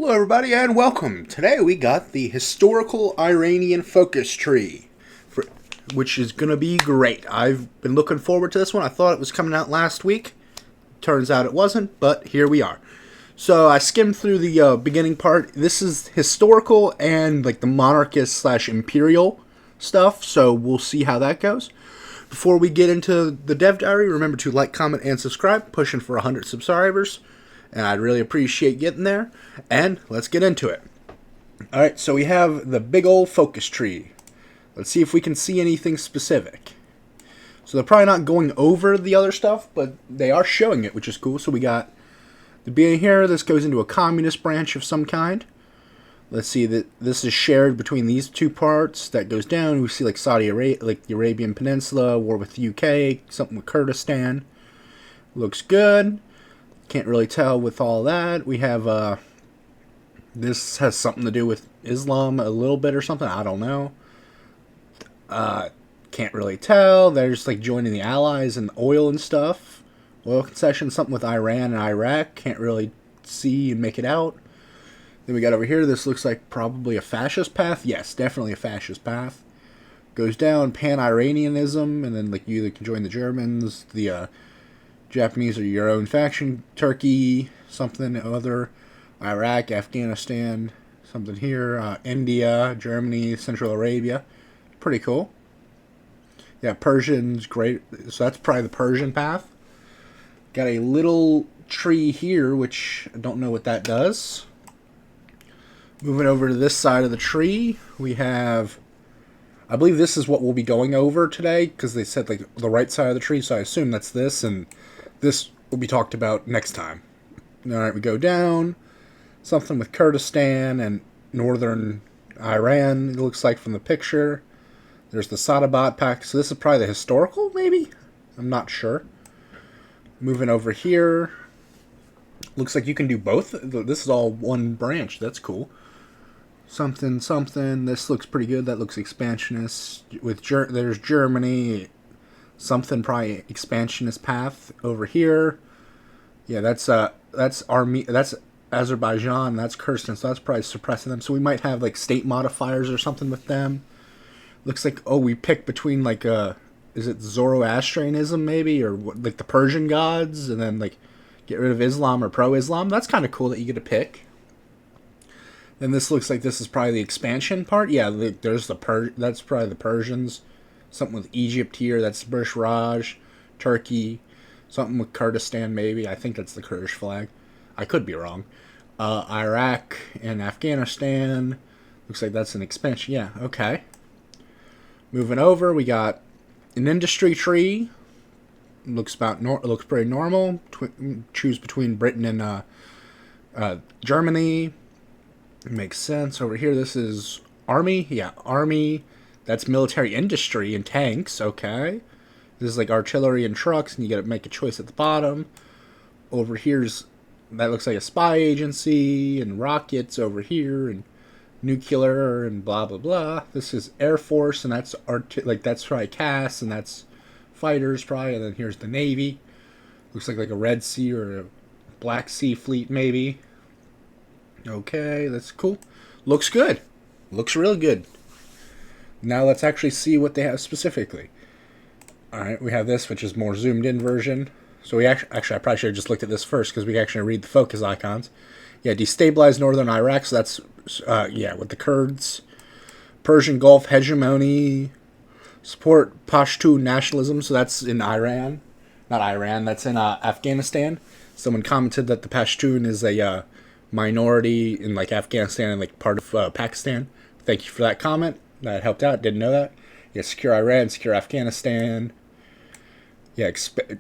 Hello, everybody, and welcome. Today we got the historical Iranian focus tree, which is going to be great. I've been looking forward to this one. I thought it was coming out last week. Turns out it wasn't, but here we are. So I skimmed through the beginning part. This is historical and like the monarchist slash imperial stuff, so we'll see how that goes. Before we get into the dev diary, remember to like, comment, and subscribe. Pushing for 100 subscribers, and I'd really appreciate getting there. And let's get into it. Alright, so we have the big old focus tree. Let's see if we can see anything specific. So they're probably not going over the other stuff, but they are showing it, which is cool. So we got the beginning here. This goes into a communist branch of some kind. Let's see that this is shared between these two parts. That goes down. We see like Saudi Arabia, like the Arabian Peninsula, war with the UK, something with Kurdistan. Looks good. Can't really tell with all that. We have this has something to do with Islam a little bit or something. I don't know. Can't really tell. There's like joining the Allies and oil and stuff. Oil concession, something with Iran and Iraq. Can't really see and make it out. Then we got over here. This looks like probably a fascist path. Yes, definitely a fascist path. Goes down pan-Iranianism, and then like you either can join the Germans, the Japanese are your own faction, Turkey, something other, Iraq, Afghanistan, something here, India, Germany, Central Arabia. Pretty cool. Yeah, Persians, great. So that's probably the Persian path. Got a little tree here, which I don't know what that does. Moving over to this side of the tree, we have, I believe this is what we'll be going over today, because they said like the right side of the tree, so I assume that's this, and this will be talked about next time. Alright, we go down. Something with Kurdistan and northern Iran, it looks like from the picture. There's the Sadabat pact, so this is probably the historical, maybe? I'm not sure. Moving over here. Looks like you can do both. This is all one branch. That's cool. Something, something. This looks pretty good. That looks expansionist. There's Germany. Something probably expansionist path over here. Yeah, that's army. That's Azerbaijan. That's Kurdistan. So that's probably suppressing them. So we might have like state modifiers or something with them. Looks like we pick between like is it Zoroastrianism maybe, or like the Persian gods, and then like get rid of Islam or pro-Islam. That's kind of cool that you get to pick. Then this looks like this is probably the expansion part. Yeah, there's that's probably the Persians. Something with Egypt here. That's Burj Raj, Turkey. Something with Kurdistan maybe. I think that's the Kurdish flag. I could be wrong. Iraq and Afghanistan. Looks like that's an expansion. Yeah, okay. Moving over, we got an industry tree. Looks looks pretty normal. Choose between Britain and Germany. Makes sense. Over here, this is army. Yeah, army. That's military industry and tanks. Okay. This is like artillery and trucks, and you got to make a choice at the bottom. Over here's that looks like a spy agency and rockets over here and nuclear and blah blah blah. This is Air Force, and that's that's probably CAS, and that's fighters probably, and then here's the Navy. Looks like a Red Sea or a Black Sea fleet maybe. Okay, that's cool. Looks good. Looks really good. Now let's actually see what they have specifically. Alright, we have this, which is more zoomed in version. So we actually I probably should have just looked at this first, because we can actually read the focus icons. Yeah, destabilize northern Iraq, so that's, yeah, with the Kurds. Persian Gulf hegemony. Support Pashtun nationalism, so that's in Iran. Not Iran, that's in Afghanistan. Someone commented that the Pashtun is a minority in like Afghanistan and like part of Pakistan. Thank you for that comment. That helped out. Didn't know that. Yeah, secure Iran, secure Afghanistan. Yeah,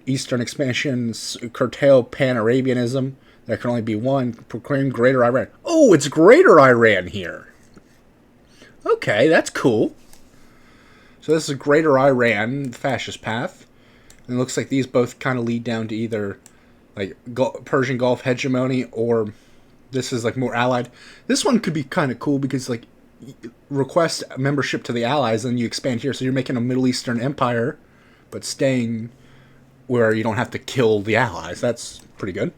Eastern expansion, curtail pan-Arabianism. There can only be one. Proclaim Greater Iran. Oh, it's Greater Iran here. Okay, that's cool. So this is Greater Iran, fascist path. And it looks like these both kind of lead down to either like Persian Gulf hegemony, or this is like more allied. This one could be kind of cool because like request membership to the Allies, and you expand here. So you're making a Middle Eastern empire, but staying where you don't have to kill the Allies. That's pretty good.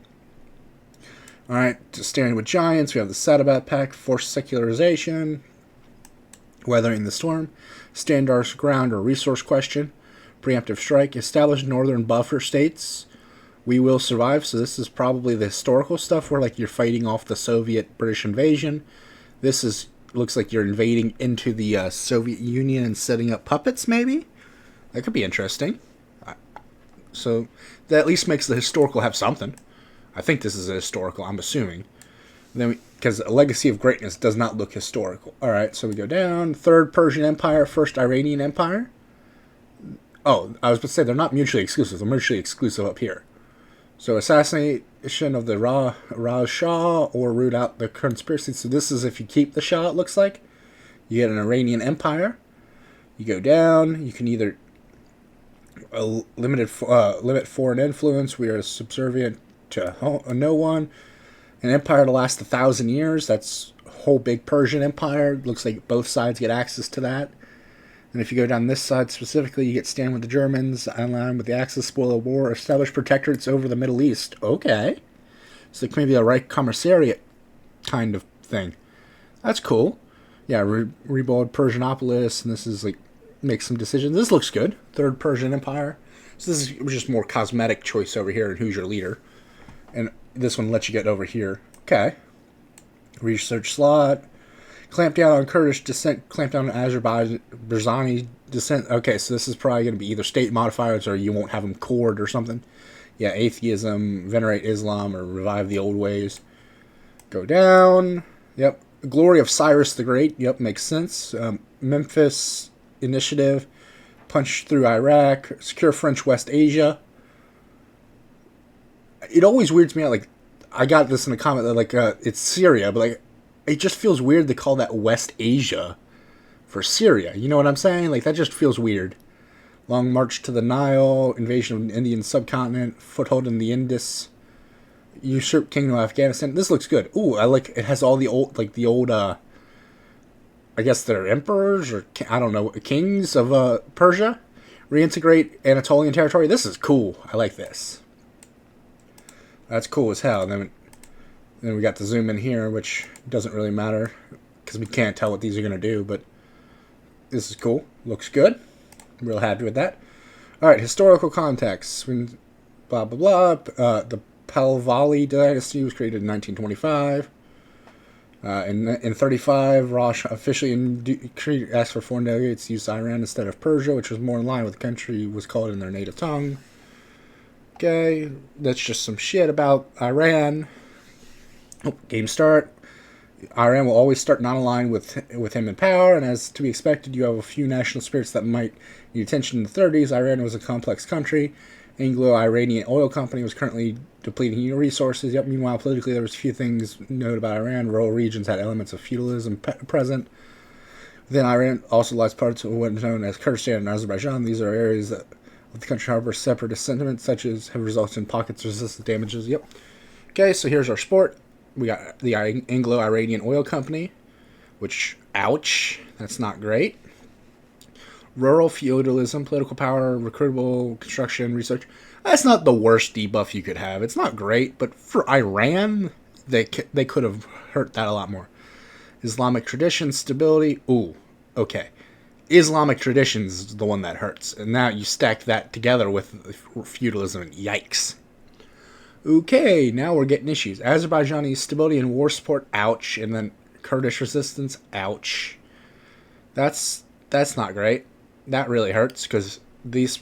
Alright, standing with giants, we have the Sadabat Pact, forced secularization, weathering the storm, standards ground or resource question, preemptive strike, establish northern buffer states, we will survive. So this is probably the historical stuff where like you're fighting off the Soviet British invasion. This is looks like you're invading into the Soviet Union and setting up puppets, maybe? That could be interesting. So that at least makes the historical have something. I think this is a historical, I'm assuming. Then because a legacy of greatness does not look historical. All right, so we go down. Third Persian Empire, first Iranian Empire. Oh, I was about to say they're not mutually exclusive. They're mutually exclusive up here. So assassination of the Raj Shah or root out the conspiracy. So this is if you keep the Shah, it looks like. You get an Iranian Empire. You go down. You can either limit foreign influence. We are subservient to no one. An empire to last 1,000 years. That's a whole big Persian empire. Looks like both sides get access to that. And if you go down this side specifically, you get stand with the Germans, align with the Axis, spoil war, establish protectorates over the Middle East. Okay. So like maybe a Reich Commissariat kind of thing. That's cool. Yeah, rebuild Persianopolis, and this is like, make some decisions. This looks good. Third Persian Empire. So this is just more cosmetic choice over here and who's your leader. And this one lets you get over here. Okay. Research slot. Clamp down on Kurdish descent, clamp down on Azerbaijani descent. Okay, so this is probably going to be either state modifiers or you won't have them cored or something. Yeah, atheism, venerate Islam, or revive the old ways. Go down. Yep. Glory of Cyrus the Great. Yep, makes sense. Memphis Initiative. Punch through Iraq. Secure French West Asia. It always weirds me out. Like, I got this in a comment that, like, it's Syria, but, like, it just feels weird to call that West Asia for Syria. You know what I'm saying? Like, that just feels weird. Long march to the Nile, invasion of the Indian subcontinent, foothold in the Indus, usurp kingdom of Afghanistan. This looks good. Ooh, I like, it has all the old, like, the old, I guess they're emperors, or, I don't know, kings of Persia. Reintegrate Anatolian territory. This is cool. I like this. That's cool as hell. And then we got the zoom in here, which doesn't really matter because we can't tell what these are going to do, but this is cool. Looks good. I'm real happy with that. All right, historical context. Blah, blah, blah. The Pahlavi dynasty was created in 1925. In 35, Rosh officially asked for foreign delegates to use Iran instead of Persia, which was more in line with the country was called in their native tongue. Okay, that's just some shit about Iran. Oh, game start. Iran will always start not aligned with him in power, and as to be expected, you have a few national spirits that might need attention in the 30s. Iran was a complex country. Anglo-Iranian oil company was currently depleting resources. Yep. Meanwhile, politically, there was a few things noted about Iran. Rural regions had elements of feudalism present. Then Iran also lies parts of what is known as Kurdistan and Azerbaijan. These are areas that the country harbors separatist sentiments, such as have resulted in pockets of resistance damages. Yep. Okay, so here's our sport. We got the Anglo-Iranian Oil Company, which, ouch, that's not great. Rural feudalism, political power, recruitable, construction, research. That's not the worst debuff you could have. It's not great, but for Iran, they could have hurt that a lot more. Islamic tradition, stability. Ooh, okay. Islamic traditions is the one that hurts. And now you stack that together with feudalism, and yikes. Okay, now we're getting issues. Azerbaijani stability and war support, ouch. And then Kurdish resistance, ouch. That's not great. That really hurts because these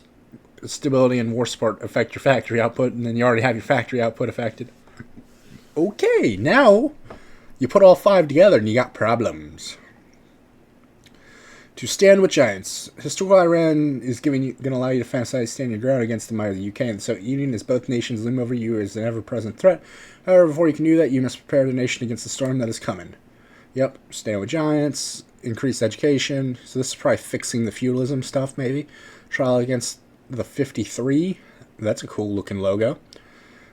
stability and war support affect your factory output, and then you already have your factory output affected. Okay, now you put all five together and you got problems. To stand with giants. Historical Iran is going to allow you to fantasize stand your ground against the might of the UK and the Soviet Union as both nations loom over you as an ever-present threat. However, before you can do that, you must prepare the nation against the storm that is coming. Yep, stand with giants, increase education. So this is probably fixing the feudalism stuff, maybe. Trial against the 53. That's a cool-looking logo.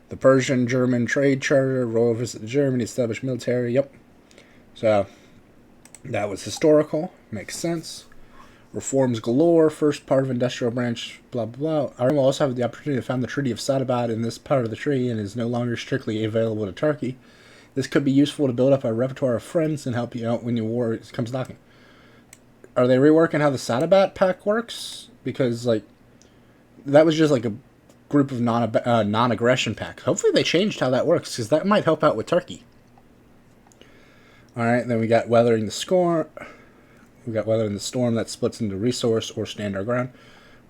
The Persian-German trade charter, royal visit to Germany, established military. Yep. So that was historical. Makes sense. Reforms galore. First part of industrial branch. Blah, blah, blah. Iran will also have the opportunity to found the Treaty of Sadabat in this part of the treaty and is no longer strictly available to Turkey. This could be useful to build up a repertoire of friends and help you out when your war comes knocking. Are they reworking how the Sadabat pack works? Because, like, that was just like a group of non-aggression pack. Hopefully they changed how that works, because that might help out with Turkey. Alright, then we got Weathering the Storm. We got Weathering the Storm that splits into Resource or Stand Our Ground.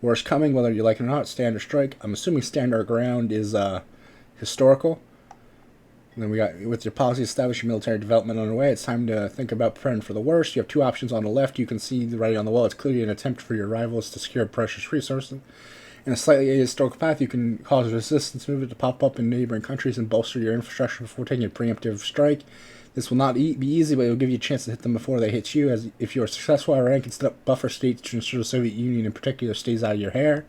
War is coming, whether you like it or not. Stand or Strike. I'm assuming Stand Our Ground is historical. And then we got, with your policy established, your military development underway, it's time to think about preparing for the worst. You have two options on the left. You can see the writing on the wall. It's clearly an attempt for your rivals to secure precious resources. In a slightly ahistorical path, you can cause a resistance movement to pop up in neighboring countries and bolster your infrastructure before taking a preemptive strike. This will not be easy, but it will give you a chance to hit them before they hit you. As if you are successful, Iran can set up buffer states to ensure the Soviet Union in particular stays out of your hair.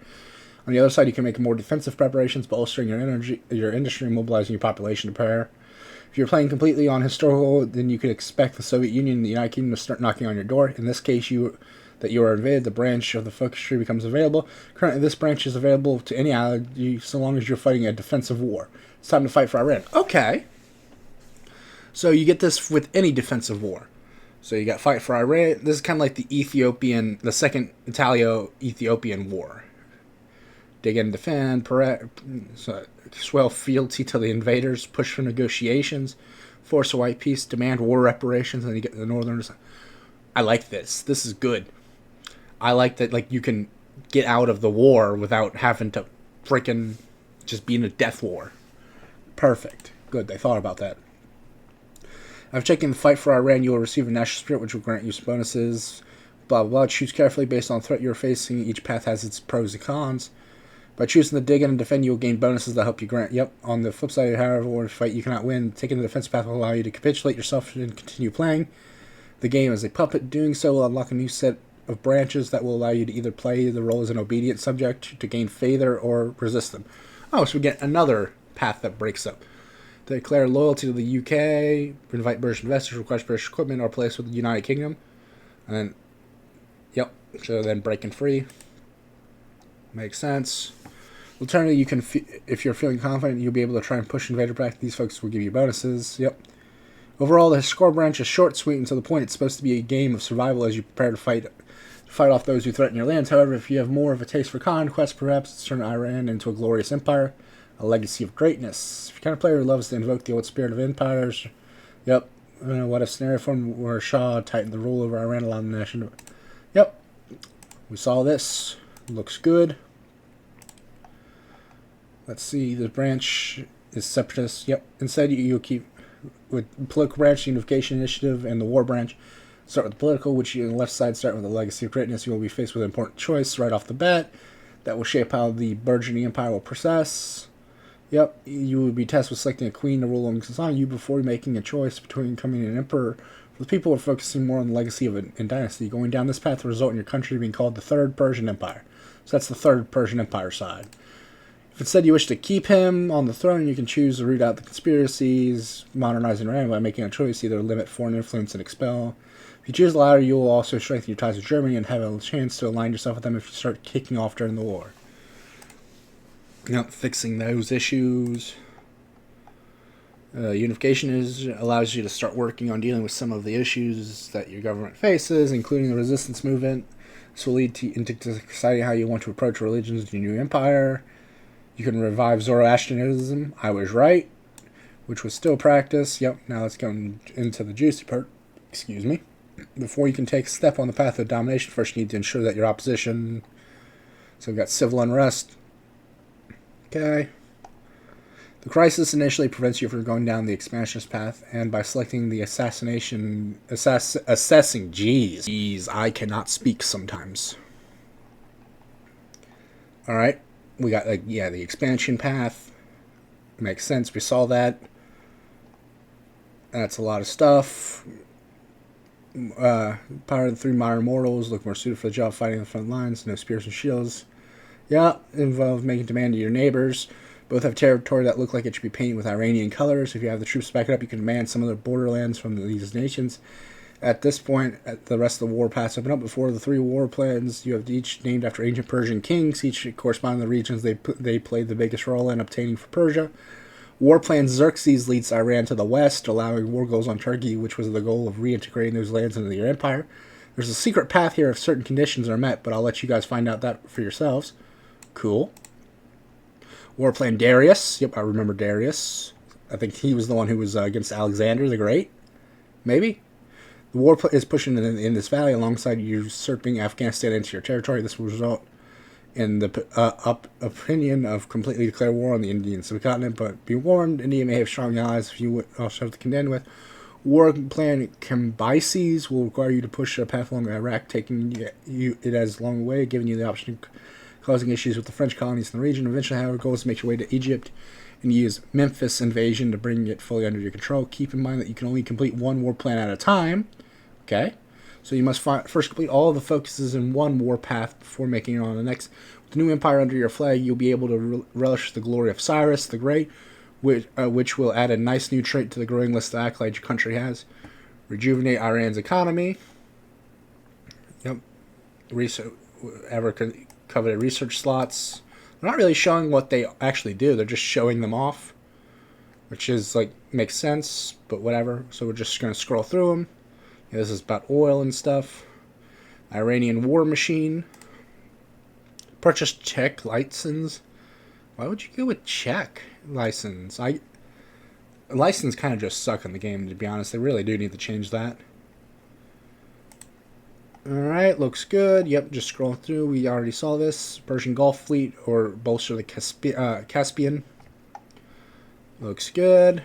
On the other side, you can make more defensive preparations, bolstering your industry, and mobilizing your population to prepare. If you're playing completely on historical, then you could expect the Soviet Union and the United Kingdom to start knocking on your door. In this case, you are invaded, the branch of the focus tree becomes available. Currently, this branch is available to any ally so long as you're fighting a defensive war. It's time to fight for Iran. Okay. So you get this with any defensive war. So you got fight for Iran. This is kind of like the second Italo-Ethiopian war. Dig in and defend, swell fealty to the invaders, push for negotiations, force a white peace, demand war reparations, and you get the northerners. I like this. This is good. I like that, like, you can get out of the war without having to freaking just be in a death war. Perfect. Good. They thought about that. I've taken the fight for Iran. You will receive a national spirit, which will grant you some bonuses. Blah, blah, blah. Choose carefully based on the threat you're facing. Each path has its pros and cons. By choosing to dig in and defend, you will gain bonuses that help you grant. Yep. On the flip side, however, war fight you cannot win. Taking the defensive path will allow you to capitulate yourself and continue playing. The game is a puppet. Doing so will unlock a new set of branches that will allow you to either play the role as an obedient subject to gain favor or resist them. Oh, so we get another path that breaks up. Declare loyalty to the UK, invite British investors, request British equipment, or place with the United Kingdom. And then, yep, so then breaking free. Makes sense. Alternatively, you can, if you're feeling confident, you'll be able to try and push invader back. These folks will give you bonuses. Yep. Overall, the score branch is short, sweet, and to the point. It's supposed to be a game of survival as you prepare to fight off those who threaten your lands. However, if you have more of a taste for conquest, perhaps turn Iran into a glorious empire, a legacy of greatness. If you're the kind of player who loves to invoke the old spirit of empires, yep. What if scenario form where Shah tightened the rule over Iran, allowing the nation to... Yep. We saw this. Looks good. Let's see. The branch is separatist. Yep. Instead, you'll keep with political branch, unification initiative, and the war branch. Start with the political, which you on the left side start with the legacy of greatness. You will be faced with an important choice right off the bat that will shape how the burgeoning empire will process. Yep, you will be tasked with selecting a queen to rule on you before making a choice between becoming an emperor. For the people who are focusing more on the legacy of a dynasty, going down this path will result in your country being called the Third Persian Empire. So that's the Third Persian Empire side. If instead you wish to keep him on the throne, you can choose to root out the conspiracies, modernizing Iran by making a choice, either limit foreign influence and expel. If you choose the latter, you will also strengthen your ties with Germany and have a chance to align yourself with them if you start kicking off during the war. Yep, fixing those issues. Unification allows you to start working on dealing with some of the issues that your government faces, including the resistance movement. This will lead into deciding how you want to approach religions in your new empire. You can revive Zoroastrianism. I was right, which was still practiced. Yep, now let's go into the juicy part. Excuse me. Before you can take a step on the path of domination, first you need to ensure that your opposition... So we've got civil unrest. Okay. The crisis initially prevents you from going down the expansionist path, and by selecting the assessing... Jeez, I cannot speak sometimes. Alright. We got, the expansion path. Makes sense. We saw that. That's a lot of stuff. Power of the three modern mortals. Look more suited for the job fighting in the front lines. No spears and shields. Yeah, involve making demand to your neighbors. Both have territory that look like it should be painted with Iranian colors. If you have the troops back it up, you can demand some of the borderlands from these nations. At this point, the rest of the war paths open up. Before the three war plans, you have each named after ancient Persian kings, each corresponding to the regions they played the biggest role in obtaining for Persia. War plan Xerxes leads Iran to the west, allowing war goals on Turkey, which was the goal of reintegrating those lands into your empire. There's a secret path here if certain conditions are met, but I'll let you guys find out that for yourselves. Cool. Warplan Darius. Yep, I remember Darius. I think he was the one who was against Alexander the Great. Maybe. The war is pushing in this valley alongside usurping Afghanistan into your territory. This will result in the opinion of completely declare war on the Indian subcontinent, but be warned, India may have strong allies if you also have to contend with. War plan Cambyses will require you to push a path along Iraq, taking it as a long way, giving you the option of causing issues with the French colonies in the region. Eventually, however, goal is to make your way to Egypt and use Memphis invasion to bring it fully under your control. Keep in mind that you can only complete one war plan at a time. Okay? So you must first complete all of the focuses in one war path before making it on the next. With the new empire under your flag, you'll be able to relish the glory of Cyrus the Great, which will add a nice new trait to the growing list of accolades your country has. Rejuvenate Iran's economy. Yep. Coveted research slots. They're not really showing what they actually do. They're just showing them off, which is like makes sense, but whatever. So we're just going to scroll through them. Yeah, this is about oil and stuff. Iranian war machine. Purchase Czech license. Why would you go with Czech license? License kind of just suck in the game, to be honest. They really do need to change that. Alright, looks good. Yep, just scroll through. We already saw this. Persian Gulf Fleet or bolster the Caspian. Looks good.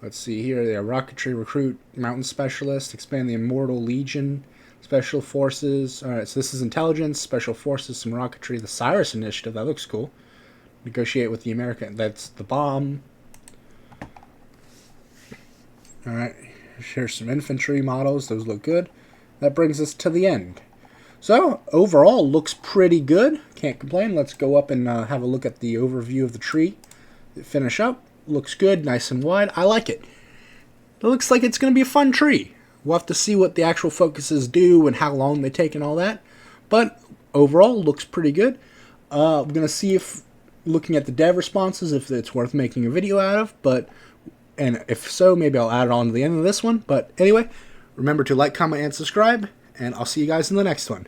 Let's see here. They have rocketry, recruit, mountain specialist, expand the Immortal Legion, special forces. Alright, so this is intelligence, special forces, some rocketry. The Cyrus Initiative, that looks cool. Negotiate with the American. That's the bomb. Alright, here's some infantry models. Those look good. That brings us to the end. So, overall, looks pretty good. Can't complain. Let's go up and have a look at the overview of the tree. Finish up. Looks good, nice and wide. I like it. It looks like it's going to be a fun tree. We'll have to see what the actual focuses do and how long they take and all that. But, overall, looks pretty good. I'm going to see if, looking at the dev responses, if it's worth making a video out of. And if so, maybe I'll add it on to the end of this one. But anyway, remember to like, comment, and subscribe, and I'll see you guys in the next one.